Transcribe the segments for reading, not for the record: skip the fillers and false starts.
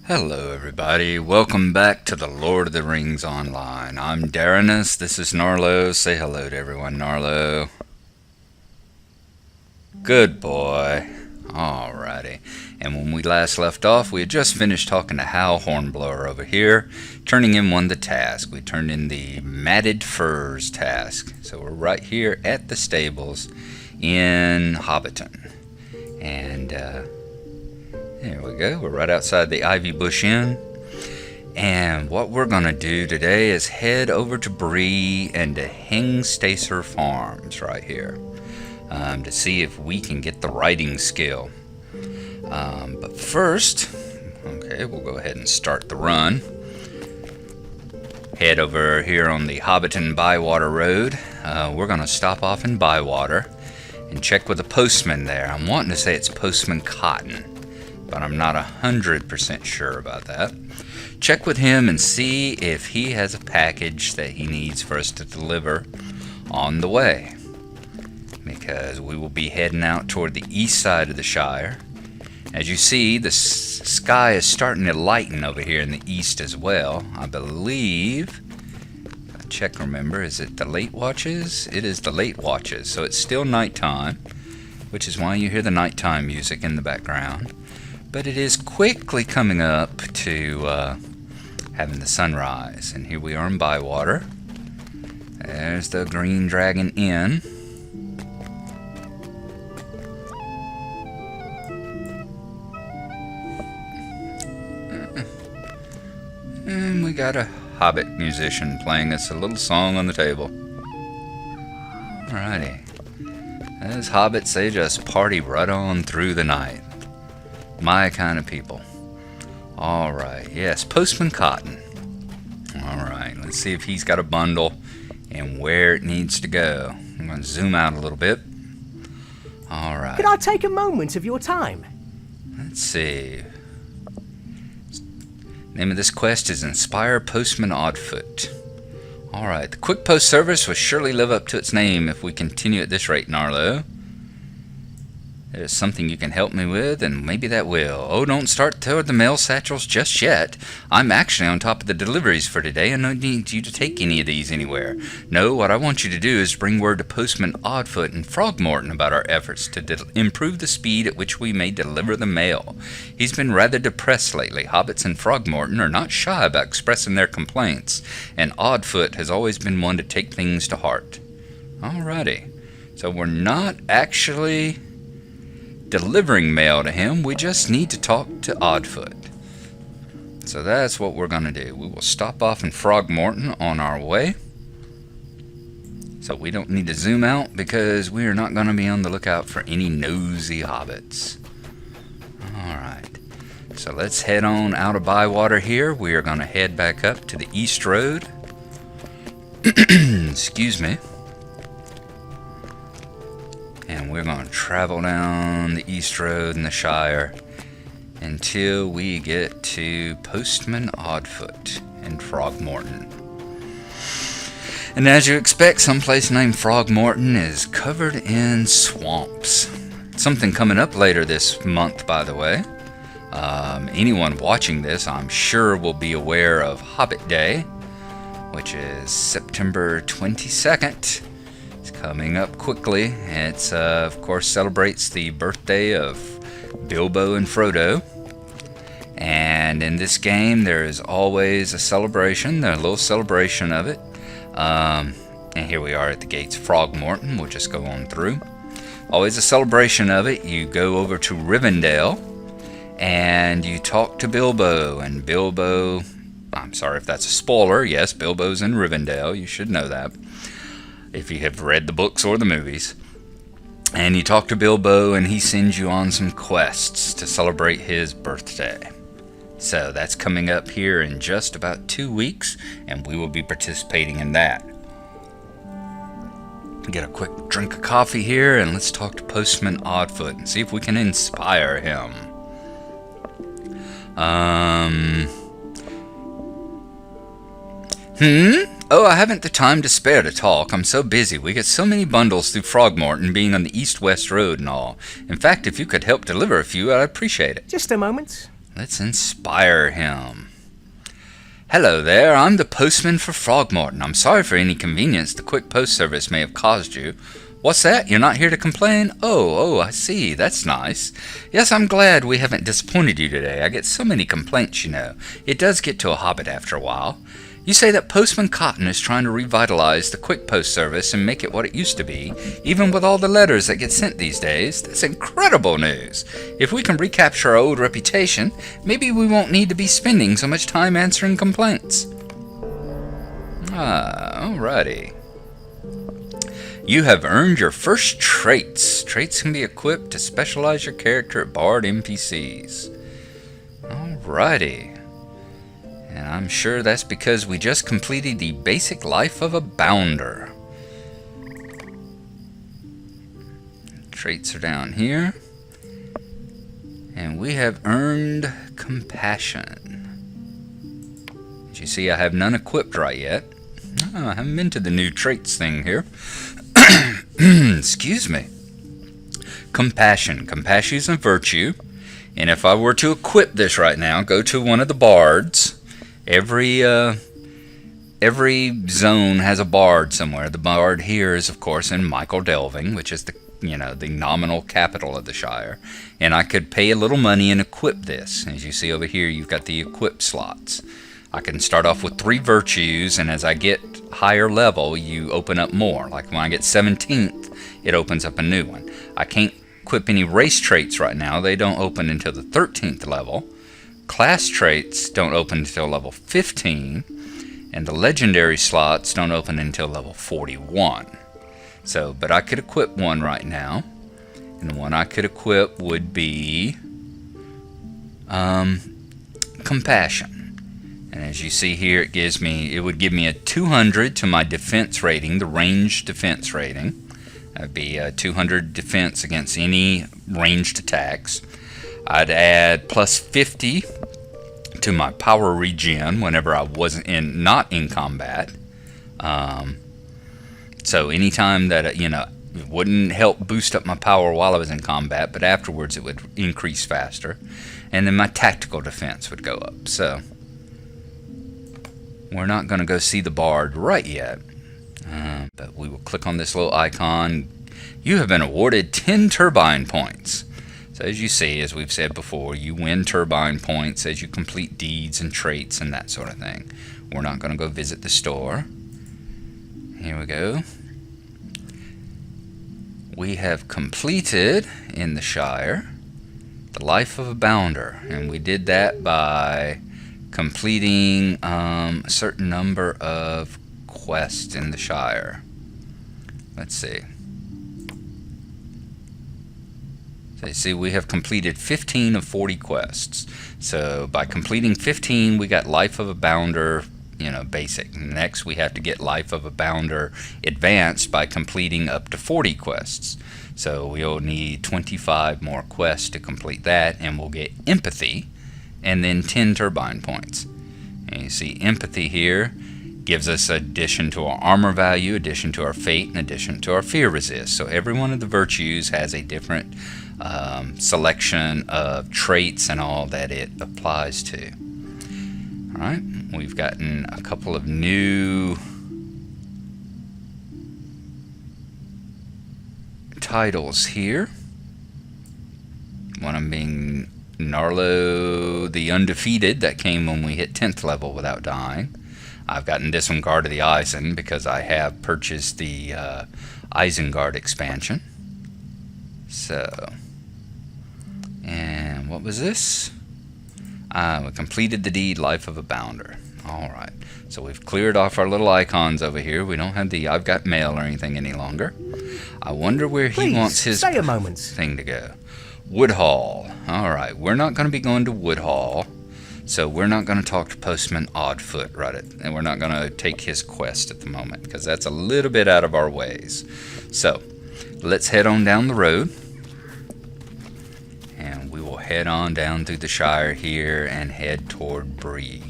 Hello everybody, welcome back to the Lord of the Rings Online. I'm Darrenus, this is Gnarlo. Say hello to everyone, Gnarlo. Good boy. Alrighty. And when we last left off, we had just finished talking to Hal Hornblower over here, turning in one of the tasks. We turned in the Matted Furs task. So we're right here at the stables in Hobbiton. And there we go. We're right outside the Ivy Bush Inn. And what we're going to do today is head over to Bree and to Hengstacer Farms right here to see if we can get the writing skill. But first, okay, we'll go ahead and start the run. Head over here on the Hobbiton Bywater Road. We're going to stop off in Bywater and check with the postman there. I'm wanting to say it's Postman Cotton, but I'm not 100% sure about that. Check with him and see if he has a package that he needs for us to deliver on the way, because we will be heading out toward the east side of the Shire. As you see, the sky is starting to lighten over here in the east as well. I believe, remember, is it the late watches? It is the late watches, so it's still nighttime, which is why you hear the nighttime music in the background. But it is quickly coming up to having the sunrise. And here we are in Bywater. There's the Green Dragon Inn. And we got a hobbit musician playing us a little song on the table. Alrighty. As hobbits, they just party right on through the night. My kind of people. Alright, yes, Postman Cotton. Alright, let's see if he's got a bundle and where it needs to go. I'm going to zoom out a little bit. Alright. Could I take a moment of your time? Let's see. Name of this quest is Inspire Postman Oddfoot. Alright, the quick post service will surely live up to its name if we continue at this rate, Gnarlo. There's something you can help me with, and maybe that will. Oh, don't start toward the mail satchels just yet. I'm actually on top of the deliveries for today, and don't need you to take any of these anywhere. No, what I want you to do is bring word to Postman Oddfoot and Frogmorton about our efforts to improve the speed at which we may deliver the mail. He's been rather depressed lately. Hobbits and Frogmorton are not shy about expressing their complaints, and Oddfoot has always been one to take things to heart. Alrighty. So we're not actually delivering mail to him, we just need to talk to Oddfoot. So that's what we're going to do. We will stop off in Frogmorton on our way. So we don't need to zoom out because we are not going to be on the lookout for any nosy hobbits. Alright. So let's head on out of Bywater here. We are going to head back up to the East Road. Excuse me. And we're going to travel down the East Road in the Shire until we get to Postman Oddfoot in Frogmorton. And as you expect, someplace named Frogmorton is covered in swamps. Something coming up later this month, by the way. Anyone watching this, I'm sure, will be aware of Hobbit Day, which is September 22nd. Coming up quickly. It's of course celebrates the birthday of Bilbo and Frodo, and in this game there is always a celebration, a little celebration of it. And here we are at the gates of Frogmorton. We'll just go on through. Always a celebration of it. You go over to Rivendell and you talk to Bilbo, and Bilbo, I'm sorry if that's a spoiler, yes, Bilbo's in Rivendell, you should know that if you have read the books or the movies. And you talk to Bilbo and he sends you on some quests to celebrate his birthday. So that's coming up here in just about 2 weeks, and we will be participating in that. Get a quick drink of coffee here and let's talk to Postman Oddfoot and see if we can inspire him. Oh, I haven't the time to spare to talk. I'm so busy. We get so many bundles through Frogmorton being on the east-west road and all. In fact, if you could help deliver a few, I'd appreciate it. Just a moment. Let's inspire him. Hello there, I'm the postman for Frogmorton. I'm sorry for any inconvenience the quick post service may have caused you. What's that? You're not here to complain? Oh, I see. That's nice. Yes, I'm glad we haven't disappointed you today. I get so many complaints, you know. It does get to a habit after a while. You say that Postman Cotton is trying to revitalize the quick post service and make it what it used to be, even with all the letters that get sent these days. That's incredible news. If we can recapture our old reputation, maybe we won't need to be spending so much time answering complaints. Alrighty. You have earned your first traits. Traits can be equipped to specialize your character at Bard NPCs. Alrighty. And I'm sure that's because we just completed the basic life of a bounder. Traits are down here. And we have earned compassion. As you see, I have none equipped right yet. I haven't been to the new traits thing here. Excuse me. Compassion. Compassion is a virtue. And if I were to equip this right now, go to one of the bards. Every zone has a bard somewhere. The bard here is, of course, in Michael Delving, which is the nominal capital of the Shire. And I could pay a little money and equip this. As you see over here, you've got the equip slots. I can start off with 3 virtues, and as I get higher level, you open up more. Like when I get 17th, it opens up a new one. I can't equip any race traits right now. They don't open until the 13th level. Class traits don't open until level 15, and the legendary slots don't open until level 41. So, but I could equip one right now, and the one I could equip would be Compassion. And as you see here, it would give me a 200 to my defense rating, the ranged defense rating. That would be a 200 defense against any ranged attacks. I'd add plus 50 to my power regen whenever I wasn't not in combat. So anytime that it wouldn't help boost up my power while I was in combat, but afterwards it would increase faster. And then my tactical defense would go up. So we're not going to go see the bard right yet, but we will click on this little icon. You have been awarded 10 turbine points. So as you see, as we've said before, you win turbine points as you complete deeds and traits and that sort of thing. We're not going to go visit the store. Here we go. We have completed in the Shire the life of a bounder, and we did that by completing a certain number of quests in the Shire. Let's see. So you see, we have completed 15 of 40 quests. So by completing 15, we got Life of a Bounder, basic. Next, we have to get Life of a Bounder advanced by completing up to 40 quests. So we'll need 25 more quests to complete that, and we'll get Empathy, and then 10 turbine points. And you see, Empathy here gives us addition to our armor value, addition to our fate, and addition to our fear resist. So every one of the virtues has a different selection of traits and all that it applies to. Alright, we've gotten a couple of new titles here. One of them being Gnarlo the Undefeated, that came when we hit 10th level without dying. I've gotten this one Guard of the Eisen because I have purchased the Isengard expansion. So, and what was this? We completed the deed Life of a Bounder. Alright, so we've cleared off our little icons over here. We don't have the I've got mail or anything any longer. I wonder where he wants his stay a moment. Thing to go. Woodhall. Alright, we're not going to be going to Woodhall. So we're not going to talk to Postman Oddfoot, right? And we're not going to take his quest at the moment, because that's a little bit out of our ways. So let's head on down the road. And we will head on down through the Shire here and head toward Bree.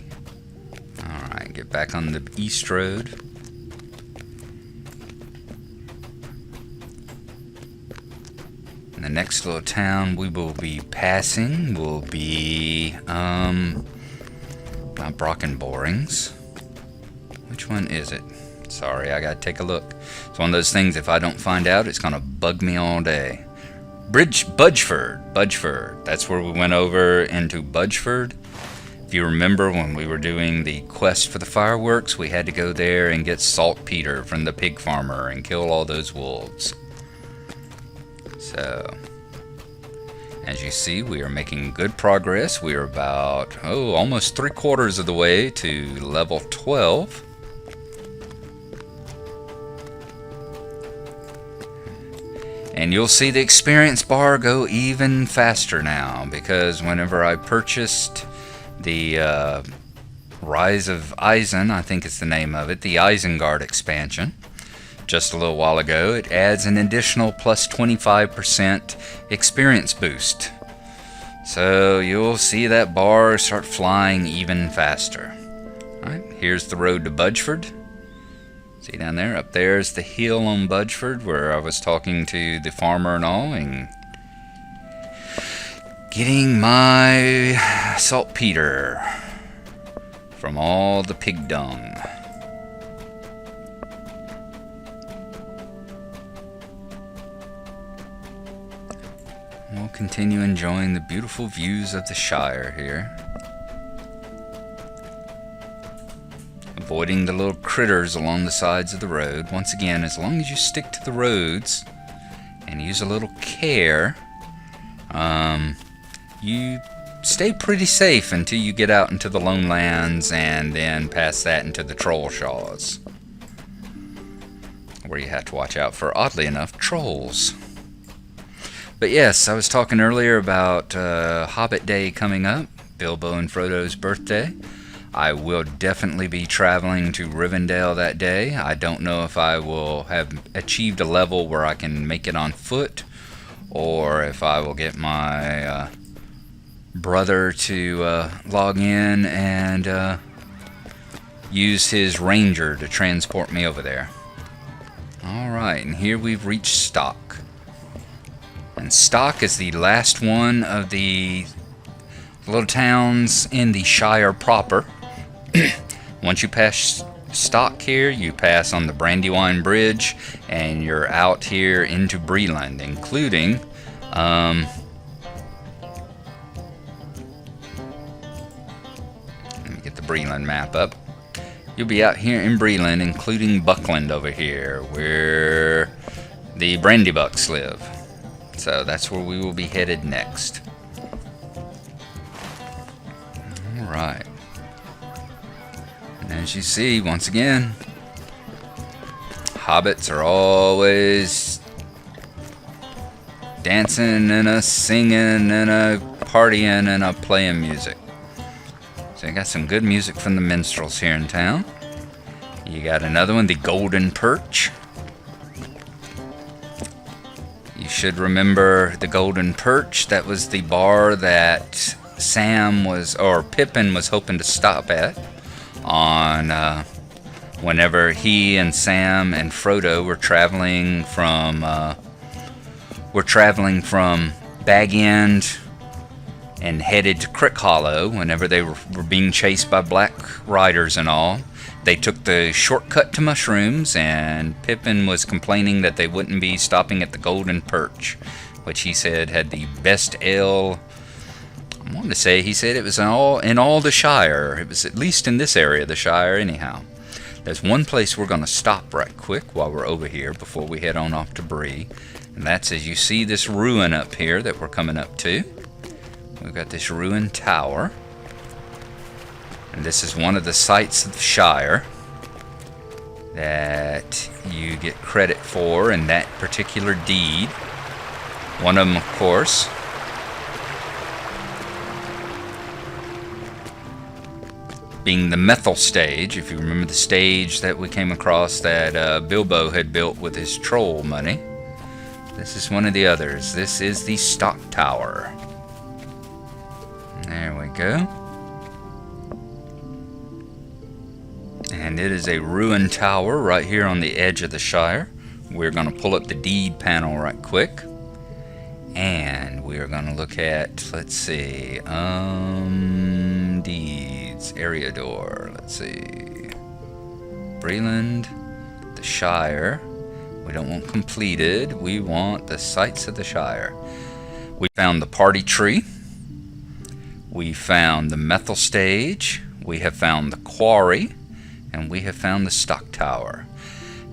Alright, get back on the east road. And the next little town we will be passing will be, not Brockenborings. Which one is it? Sorry, I gotta take a look. It's one of those things, if I don't find out, it's gonna bug me all day. Budgeford. That's where we went over into Budgeford. If you remember when we were doing the quest for the fireworks, we had to go there and get saltpeter from the pig farmer and kill all those wolves. So, as you see, we are making good progress. We are about, almost 3/4 of the way to level 12. And you'll see the experience bar go even faster now, because whenever I purchased the Rise of Eisen, I think it's the name of it, the Isengard expansion, just a little while ago, it adds an additional plus 25% experience boost. So you'll see that bar start flying even faster. Alright, here's the road to Budgeford. See down there? Up there is the hill on Budgeford where I was talking to the farmer and all, and getting my saltpeter from all the pig dung. We'll continue enjoying the beautiful views of the Shire here. Avoiding the little critters along the sides of the road. Once again, as long as you stick to the roads and use a little care, you stay pretty safe until you get out into the lone lands and then past that into the troll shaws, where you have to watch out for, oddly enough, trolls. But yes, I was talking earlier about Hobbit Day coming up, Bilbo and Frodo's birthday. I will definitely be traveling to Rivendell that day. I don't know if I will have achieved a level where I can make it on foot, or if I will get my brother to log in and use his ranger to transport me over there. Alright, and here we've reached Stock. And Stock is the last one of the little towns in the Shire proper. Once you pass Stock here, you pass on the Brandywine Bridge, and you're out here into Breeland, including let me get the Breeland map up. You'll be out here in Breeland, including Buckland over here, where the Brandybucks live. So that's where we will be headed next. Alright. And as you see, once again, hobbits are always dancing and a singing and a partying and a playing music. So you got some good music from the minstrels here in town. You got another one, the Golden Perch. You should remember the Golden Perch. That was the bar that Pippin was hoping to stop at on whenever he and Sam and Frodo were traveling from Bag End and headed to Crick Hollow. Whenever they were being chased by black riders and all, they took the shortcut to mushrooms, and Pippin was complaining that they wouldn't be stopping at the Golden Perch, which he said had the best ale. I want to say he said it was in all the Shire. It was at least in this area of the Shire anyhow. There's one place we're going to stop right quick while we're over here before we head on off to Bree. And that's, as you see this ruin up here that we're coming up to. We've got this ruined tower. And this is one of the sites of the Shire that you get credit for in that particular deed. One of them, of course, being the Methel stage. If you remember the stage that we came across that Bilbo had built with his troll money. This is one of the others. This is the Stock Tower. There we go. And it is a ruined tower right here on the edge of the Shire. We're going to pull up the deed panel right quick. And we are going to look at, let's see, deeds, area door, let's see, Breland, the Shire. We don't want completed, we want the sights of the Shire. We found the party tree, we found the methyl stage, we have found the quarry, and we have found the stock tower.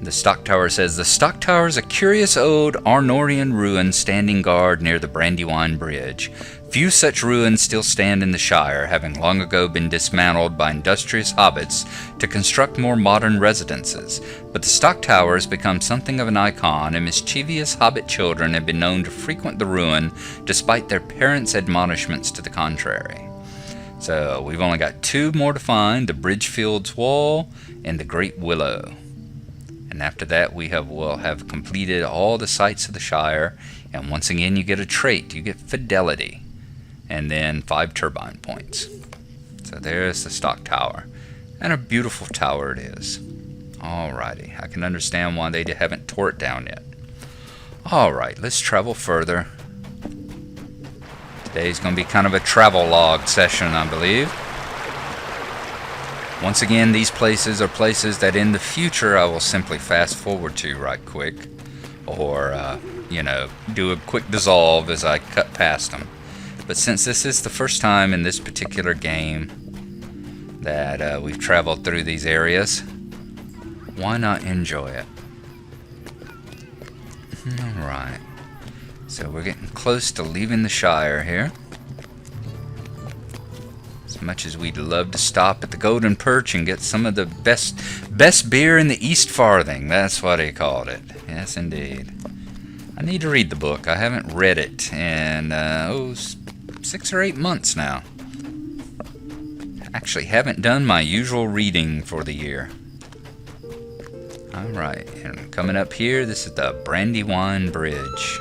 The stock tower says, the stock tower is a curious old Arnorian ruin standing guard near the Brandywine Bridge. Few such ruins still stand in the Shire, having long ago been dismantled by industrious hobbits to construct more modern residences. But the stock tower has become something of an icon, and mischievous hobbit children have been known to frequent the ruin despite their parents' admonishments to the contrary. So we've only got 2 more to find, the Bridgefield's Wall and the Great Willow. And after that will have completed all the sites of the Shire, and once again you get a trait, you get fidelity, and then 5 turbine points. So there's the stock tower, and a beautiful tower it is. Alrighty, I can understand why they haven't tore it down yet. Alright, let's travel further. Today's going to be kind of a travel log session, I believe. Once again, these places are places that in the future I will simply fast forward to right quick, or do a quick dissolve as I cut past them. But since this is the first time in this particular game that we've traveled through these areas, why not enjoy it? Alright, so we're getting close to leaving the Shire here. As much as we'd love to stop at the Golden Perch and get some of the best beer in the East Farthing. That's what he called it. Yes, indeed. I need to read the book. I haven't read it in 6 or 8 months now. Actually, haven't done my usual reading for the year. Alright, and coming up here, this is the Brandywine Bridge.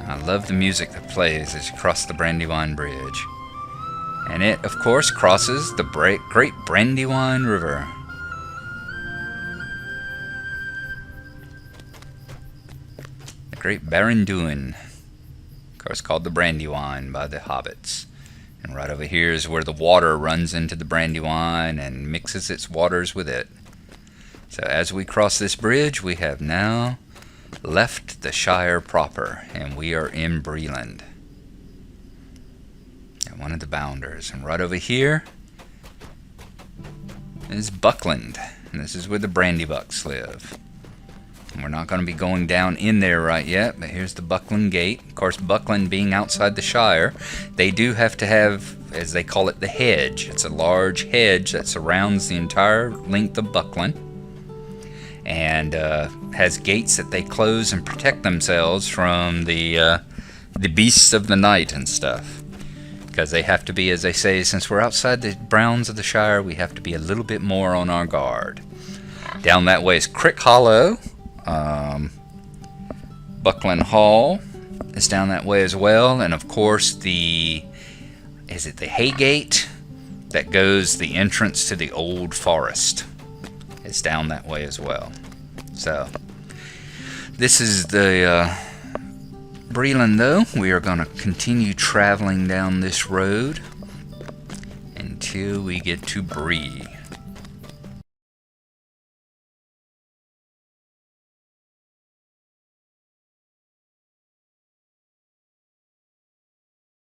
I love the music that plays as you cross the Brandywine Bridge. And it, of course, crosses the Great Brandywine River. The Great Barrenduin. Of course, called the Brandywine by the hobbits. And right over here is where the water runs into the Brandywine and mixes its waters with it. So as we cross this bridge, we have now left the Shire proper, and we are in Breland, at one of the bounders. And right over here is Buckland, and this is where the Brandybucks live. And we're not going to be going down in there right yet, but here's the Buckland Gate. Of course, Buckland being outside the Shire, they do have to have, as they call it, the hedge. It's a large hedge that surrounds the entire length of Buckland, and has gates that they close and protect themselves from the beasts of the night and stuff. Because they have to be, as they say, since we're outside the bounds of the Shire, we have to be a little bit more on our guard. Down that way is Crick Hollow. Buckland Hall is down that way as well. And of course the Haygate that goes the entrance to the Old Forest. It's down that way as well. So this is the Breland, though. We are going to continue traveling down this road until we get to Bree.